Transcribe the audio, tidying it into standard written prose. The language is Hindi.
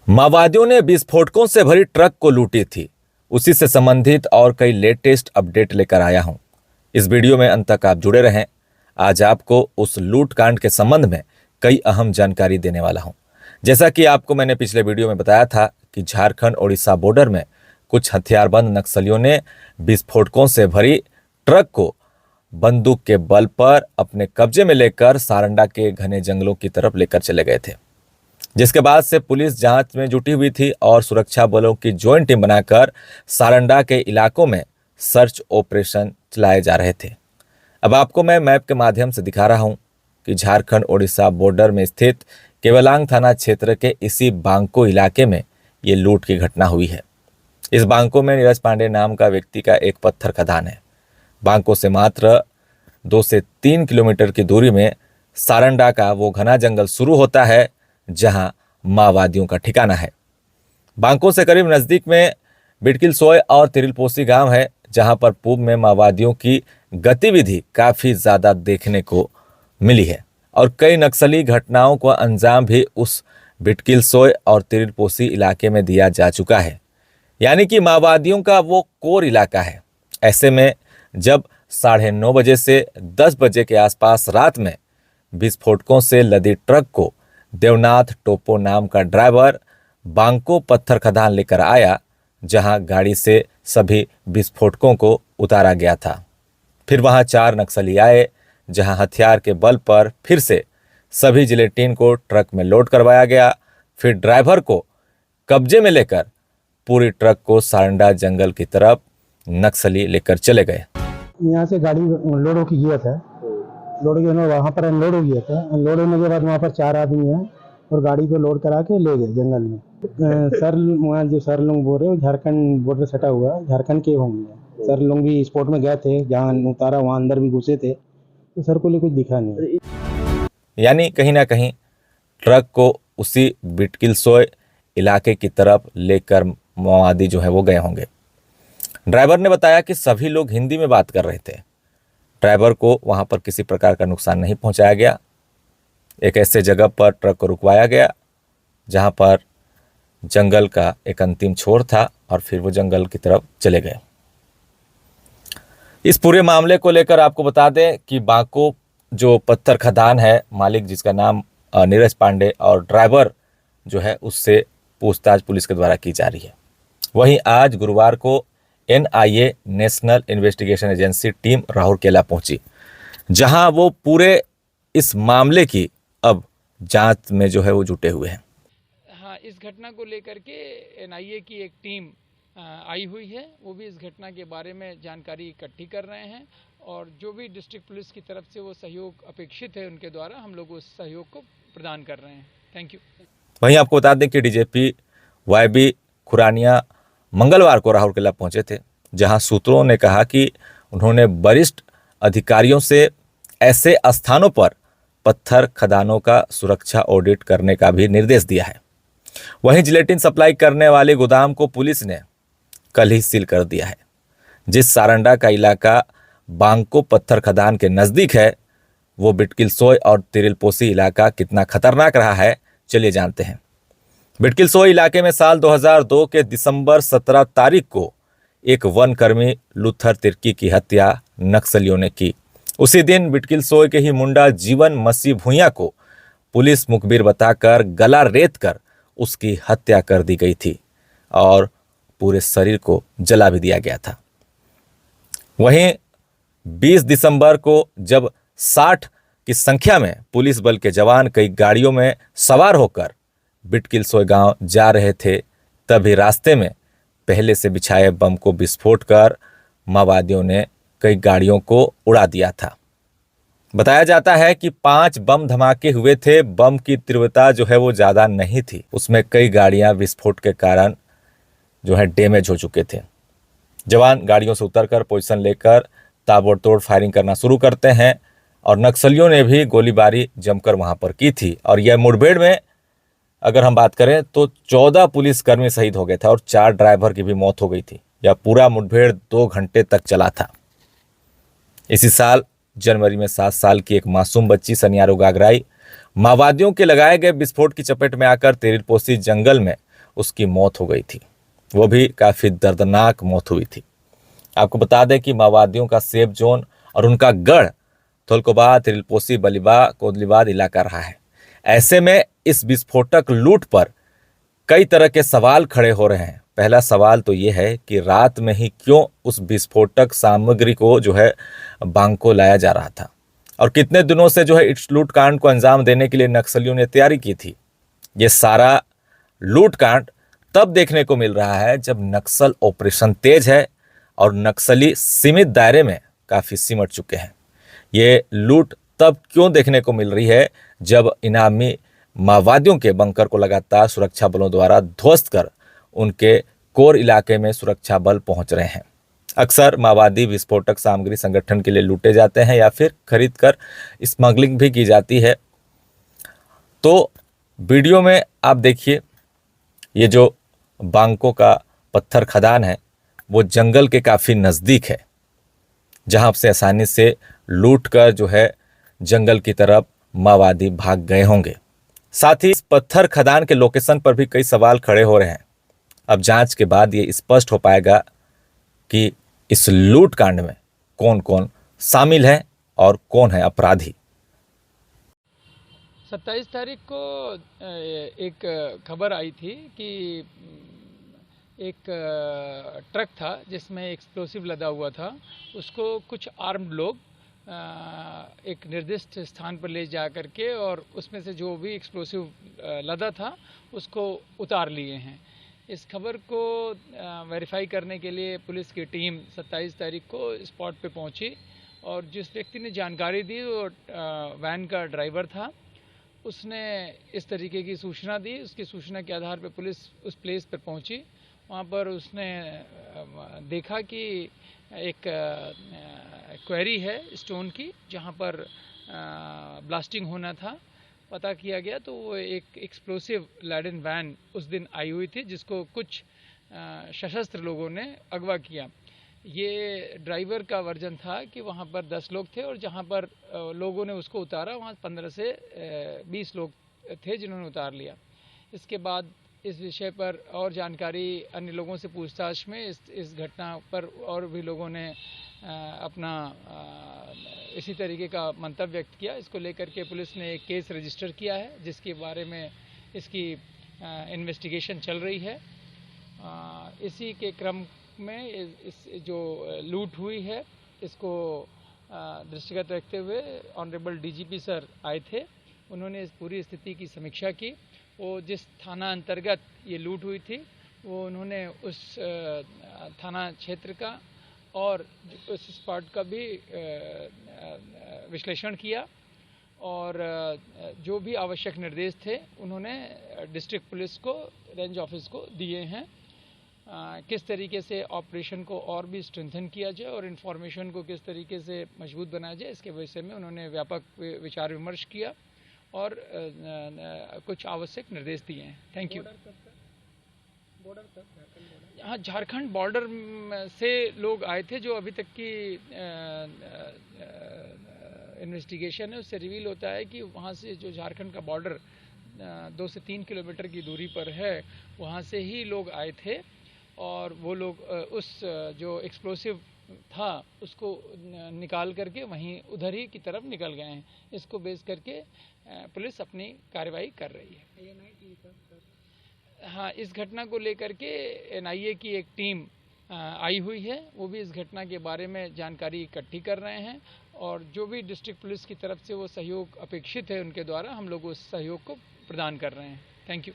माओवादियों ने विस्फोटकों से भरी ट्रक को लूटी थी। उसी से संबंधित और कई लेटेस्ट अपडेट लेकर आया हूं। इस वीडियो में अंत तक आप जुड़े रहें। आज आपको उस लूटकांड के संबंध में कई अहम जानकारी देने वाला हूं। जैसा कि आपको मैंने पिछले वीडियो में बताया था कि झारखंड ओडिशा बॉर्डर में कुछ हथियारबंद नक्सलियों ने विस्फोटकों से भरी ट्रक को बंदूक के बल पर अपने कब्जे में लेकर सारंडा के घने जंगलों की तरफ लेकर चले गए थे, जिसके बाद से पुलिस जांच में जुटी हुई थी और सुरक्षा बलों की ज्वाइंट टीम बनाकर सारंडा के इलाकों में सर्च ऑपरेशन चलाए जा रहे थे। अब आपको मैं मैप के माध्यम से दिखा रहा हूं कि झारखंड ओडिशा बॉर्डर में स्थित केवलांग थाना क्षेत्र के इसी बांको इलाके में ये लूट की घटना हुई है। इस बांको में नीरज पांडे नाम का व्यक्ति का एक पत्थर खदान है। बांको से मात्र 2 से 3 किलोमीटर की दूरी में सारंडा का वो घना जंगल शुरू होता है जहां माओवादियों का ठिकाना है। बांको से करीब नजदीक में बिटकिल सोय और तिरिलपोसी गांव है, जहां पर पूर्व में माओवादियों की गतिविधि काफी ज्यादा देखने को मिली है और कई नक्सली घटनाओं को अंजाम भी उस बिटकिल सोय और तिरिलपोसी इलाके में दिया जा चुका है। यानी कि माओवादियों का वो कोर इलाका है। ऐसे में जब 9:30 बजे से 10 बजे के आसपास रात में विस्फोटकों से लदी ट्रक को देवनाथ टोपो नाम का ड्राइवर बांको पत्थर खदान लेकर आया, जहां गाड़ी से सभी विस्फोटकों को उतारा गया था। फिर वहां 4 नक्सली आए, जहां हथियार के बल पर फिर से सभी जिलेटिन को ट्रक में लोड करवाया गया। फिर ड्राइवर को कब्जे में लेकर पूरी ट्रक को सारंडा जंगल की तरफ नक्सली लेकर चले गए। यहाँ से गाड़ी लोड होकर गया था, लोड होने वहाँ पर अनलोड हो गया था। अनलोड होने के बाद वहाँ पर 4 आदमी हैं और गाड़ी को लोड करा के ले गए जंगल में। सर वहाँ जो सर लोग बोल रहे हो झारखंड बॉर्डर सटा हुआ, झारखंड के होंगे। सर लोग भी स्पॉट में गए थे, जहाँ उतारा वहाँ अंदर भी घुसे थे, तो सर को लिए कुछ दिखा नहीं। यानी कहीं ना कहीं ट्रक को उसी बिटकिल सोय इलाके की तरफ लेकर माओवादी जो है वो गए होंगे। ड्राइवर ने बताया कि सभी लोग हिंदी में बात कर रहे थे। ड्राइवर को वहां पर किसी प्रकार का नुकसान नहीं पहुंचाया गया। एक ऐसे जगह पर ट्रक को रुकवाया गया जहां पर जंगल का एक अंतिम छोर था और फिर वो जंगल की तरफ चले गए। इस पूरे मामले को लेकर आपको बता दें कि बांको जो पत्थर खदान है, मालिक जिसका नाम नीरज पांडे और ड्राइवर जो है उससे पूछताछ पुलिस के द्वारा की जा रही है। वहीं आज गुरुवार को NIA national investigation agency team Rourkela पहुंची, जहां वो पूरे इस मामले की अब जांच में जो है वो जुटे हुए हैं। हाँ, इस घटना को लेकर के NIA की एक टीम आई हुई है। वो भी इस घटना के बारे में जानकारी इकट्ठी कर रहे हैं और जो भी डिस्ट्रिक्ट पुलिस की तरफ से वो सहयोग अपेक्षित है उनके द्वारा हम लोग उस सहयोग को प्रदान कर रहे हैं। Thank you. वहीं आपको बता दें कि DGP YB खुरानिया मंगलवार को राउरकेला पहुंचे थे, जहां सूत्रों ने कहा कि उन्होंने वरिष्ठ अधिकारियों से ऐसे स्थानों पर पत्थर खदानों का सुरक्षा ऑडिट करने का भी निर्देश दिया है। वहीं जिलेटिन सप्लाई करने वाले गोदाम को पुलिस ने कल ही सील कर दिया है। जिस सारंडा का इलाका बांको पत्थर खदान के नजदीक है, वो बिटकिल सोय और तिरिलपोसी इलाका कितना खतरनाक रहा है, चलिए जानते हैं। बिटकिल सोय इलाके में साल 2002 के दिसंबर 17 तारीख को एक वनकर्मी लुथर तिर्की की हत्या नक्सलियों ने की। उसी दिन बिटकिल सोय के ही मुंडा जीवन मसीह भुइयां को पुलिस मुखबिर बताकर गला रेत कर उसकी हत्या कर दी गई थी और पूरे शरीर को जला भी दिया गया था। वहीं 20 दिसंबर को जब 60 की संख्या में पुलिस बल के जवान कई गाड़ियों में सवार होकर बिटकिल सोय गांव जा रहे थे, तभी रास्ते में पहले से बिछाए बम को विस्फोट कर माओवादियों ने कई गाड़ियों को उड़ा दिया था। बताया जाता है कि 5 बम धमाके हुए थे। बम की तीव्रता जो है वो ज़्यादा नहीं थी, उसमें कई गाड़ियां विस्फोट के कारण जो है डैमेज हो चुके थे। जवान गाड़ियों से उतरकर पोजीशन लेकर ताबड़तोड़ फायरिंग करना शुरू करते हैं और नक्सलियों ने भी गोलीबारी जमकर वहां पर की थी। और यह मुठभेड़ में अगर हम बात करें तो 14 पुलिसकर्मी शहीद हो गए थे और 4 ड्राइवर की भी मौत हो गई थी। यह पूरा मुठभेड़ 2 घंटे तक चला था। इसी साल जनवरी में 7 साल की एक मासूम बच्ची सनियारो गागराई माओवादियों के लगाए गए विस्फोट की चपेट में आकर तिरिलपोसी जंगल में उसकी मौत हो गई थी। वो भी काफ़ी दर्दनाक मौत हुई थी। आपको बता दें कि माओवादियों का सेफ जोन और उनका गढ़ तुलकोबा, तिलपोसी, बलिबा, कोदलीबाद इलाका रहा है। ऐसे में इस विस्फोटक लूट पर कई तरह के सवाल खड़े हो रहे हैं। पहला सवाल तो ये है कि रात में ही क्यों उस विस्फोटक सामग्री को जो है बांको लाया जा रहा था, और कितने दिनों से जो है इस लूटकांड को अंजाम देने के लिए नक्सलियों ने तैयारी की थी। ये सारा लूटकांड तब देखने को मिल रहा है जब नक्सल ऑपरेशन तेज है और नक्सली सीमित दायरे में काफी सिमट चुके हैं। ये लूट तब क्यों देखने को मिल रही है जब इनामी माओवादियों के बंकर को लगातार सुरक्षा बलों द्वारा ध्वस्त कर उनके कोर इलाके में सुरक्षा बल पहुंच रहे हैं। अक्सर माओवादी विस्फोटक सामग्री संगठन के लिए लूटे जाते हैं या फिर खरीद कर स्मगलिंग भी की जाती है। तो वीडियो में आप देखिए, ये जो बांको का पत्थर खदान है वो जंगल के काफ़ी नज़दीक है, जहां से आसानी से लूट कर जो है जंगल की तरफ माओवादी भाग गए होंगे। साथ ही इस पत्थर खदान के लोकेशन पर भी कई सवाल खड़े हो रहे हैं। अब जांच के बाद ये स्पष्ट हो पाएगा कि इस लूट कांड में कौन कौन शामिल है और कौन है अपराधी। 27 तारीख को एक खबर आई थी कि एक ट्रक था जिसमें एक्सप्लोसिव लदा हुआ था। उसको कुछ आर्म्ड लोग एक निर्दिष्ट स्थान पर ले जा करके और उसमें से जो भी एक्सप्लोसिव लदा था उसको उतार लिए हैं। इस खबर को वेरीफाई करने के लिए पुलिस की टीम 27 तारीख को स्पॉट पे पहुंची और जिस व्यक्ति ने जानकारी दी वो वैन का ड्राइवर था। उसने इस तरीके की सूचना दी। उसकी सूचना के आधार पर पुलिस उस प्लेस पर पहुंची। वहाँ पर उसने देखा कि एक क्वेरी है स्टोन की जहाँ पर ब्लास्टिंग होना था। पता किया गया तो वो एक एक्सप्लोसिव लैडन वैन उस दिन आई हुई थी जिसको कुछ सशस्त्र लोगों ने अगवा किया। ये ड्राइवर का वर्जन था कि वहाँ पर 10 लोग थे और जहाँ पर लोगों ने उसको उतारा वहाँ 15 से 20 लोग थे जिन्होंने उतार लिया। इसके बाद इस विषय पर और जानकारी अन्य लोगों से पूछताछ में इस घटना पर और भी लोगों ने अपना इसी तरीके का मंतव्य व्यक्त किया। इसको लेकर के पुलिस ने एक केस रजिस्टर किया है जिसके बारे में इसकी इन्वेस्टिगेशन चल रही है। इसी के क्रम में इस जो लूट हुई है इसको दृष्टिगत रखते हुए ऑनरेबल डीजीपी सर आए थे। उन्होंने इस पूरी स्थिति की समीक्षा की। वो जिस थाना अंतर्गत ये लूट हुई थी वो उन्होंने उस थाना क्षेत्र का और उस स्पॉट का भी विश्लेषण किया और जो भी आवश्यक निर्देश थे उन्होंने डिस्ट्रिक्ट पुलिस को, रेंज ऑफिस को दिए हैं। किस तरीके से ऑपरेशन को और भी स्ट्रेंथन किया जाए और इन्फॉर्मेशन को किस तरीके से मजबूत बनाया जाए इसके विषय में उन्होंने व्यापक विचार विमर्श किया और कुछ आवश्यक निर्देश दिए हैं। Thank you. हाँ, झारखंड बॉर्डर से लोग आए थे। जो अभी तक की इन्वेस्टिगेशन है उससे रिवील होता है कि वहाँ से जो झारखंड का बॉर्डर 2 से 3 किलोमीटर की दूरी पर है वहाँ से ही लोग आए थे और वो लोग उस जो एक्सप्लोसिव था उसको निकाल करके वहीं उधर ही की तरफ निकल गए हैं। इसको बेस करके पुलिस अपनी कार्रवाई कर रही है। हाँ, इस घटना को लेकर के एनआईए की एक टीम आई हुई है। वो भी इस घटना के बारे में जानकारी इकट्ठी कर रहे हैं और जो भी डिस्ट्रिक्ट पुलिस की तरफ से वो सहयोग अपेक्षित है उनके द्वारा हम लोग उस सहयोग को प्रदान कर रहे हैं। Thank you.